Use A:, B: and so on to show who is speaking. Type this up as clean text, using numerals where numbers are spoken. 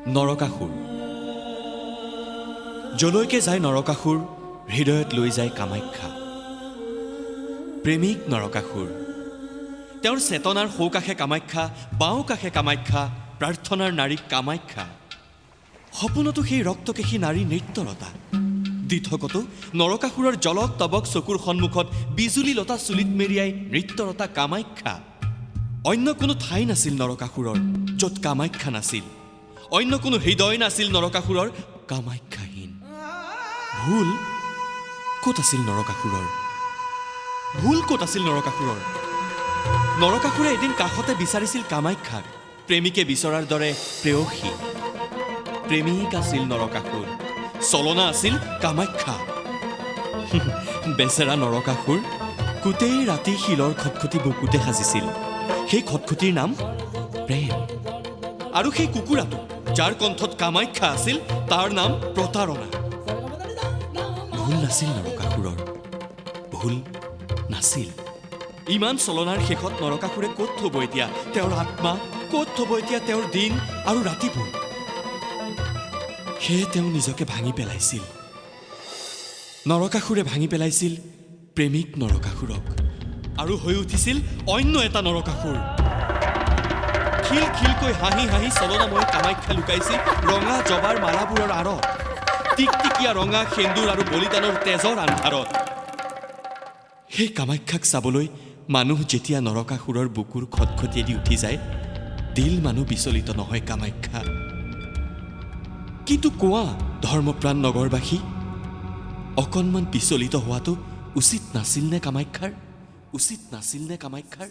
A: নৰকাসুৰ। যলৈকে যায় নৰকাসুৰ, হৃদয়ত লৈ যায় কামাখ্যা। প্ৰেমিক নৰকাসুৰ, তেওঁৰ চেতনাৰ সোঁকাষে কামাখ্যা, বাওঁ কাষে কামাখ্যা, প্ৰাৰ্থনাৰ নাৰী কামাখ্যা। সপোনতো সেই ৰক্তকেশী নাৰী নৃত্যৰতা। দিঠকতো নৰকাসুৰৰ জলক তবক চকুৰ সন্মুখত বিজুলী লতা চুলিত মেৰিয়াই নৃত্যৰতা কামাখ্যা। অন্য কোনো ঠাই নাছিল নৰকাসুৰৰ য'ত কামাখ্যা নাছিল। অন্য কোনো হৃদয় নাছিল নৰকাসুৰৰ কামাখ্যাহীন। ভুল ক'ত আছিল নৰকাসুৰৰ? ভুল ক'ত আছিল নৰকাসুৰৰ? নৰকাসুৰে এদিন কাষতে বিচাৰিছিল কামাখ্যাক, প্ৰেমিকে বিচৰাৰ দৰে প্ৰেয়সী। প্ৰেমিক আছিল নৰকাসুৰ, চলনা আছিল কামাখ্যা। বেচেৰা নৰকাসুৰ গোটেই ৰাতি শিলৰ খটখটি বুকুতে সাজিছিল। সেই খটখটিৰ নাম প্ৰেম। আৰু সেই কুকুৰাটো যাৰ কণ্ঠত কামাখ্যা আছিল, তাৰ নাম প্ৰতাৰণা। ভুল নাছিল নৰকাসুৰৰ, ভুল নাছিল। ইমান চলনাৰ শেষত নৰকাসুৰে ক'ত থ'ব এতিয়া তেওঁৰ আত্মা? ক'ত থ'ব এতিয়া তেওঁৰ দিন আৰু ৰাতিবোৰ? সেয়ে তেওঁ নিজকে ভাঙি পেলাইছিল। নৰকাসুৰে ভাঙি পেলাইছিল প্ৰেমিক নৰকাসুৰক, আৰু হৈ উঠিছিল অন্য এটা নৰকাসুৰ। খিল খিলকৈ হাঁহি হাঁহি চলনাময় কামাখ্যা লুকাইছিল ৰঙা জবাৰ মালাবোৰৰ আঁৰত, টিকটিকীয়া ৰঙা সেন্দুৰ আৰু বলিদানৰ তেজৰ আন্ধাৰত। সেই কামাখ্যাক চাবলৈ মানুহ যেতিয়া নৰকাসুৰৰ বুকুৰ খটখটিয়েদি উঠি যায়, দিল মানুহ বিচলিত নহয় কামাখ্যা। কিন্তু কোৱা ধৰ্মপ্ৰাণ নগৰবাসী, অকণমান বিচলিত হোৱাটো উচিত নাছিল নে কামাখ্যাৰ? উচিত নাছিল নে কামাখ্যাৰ?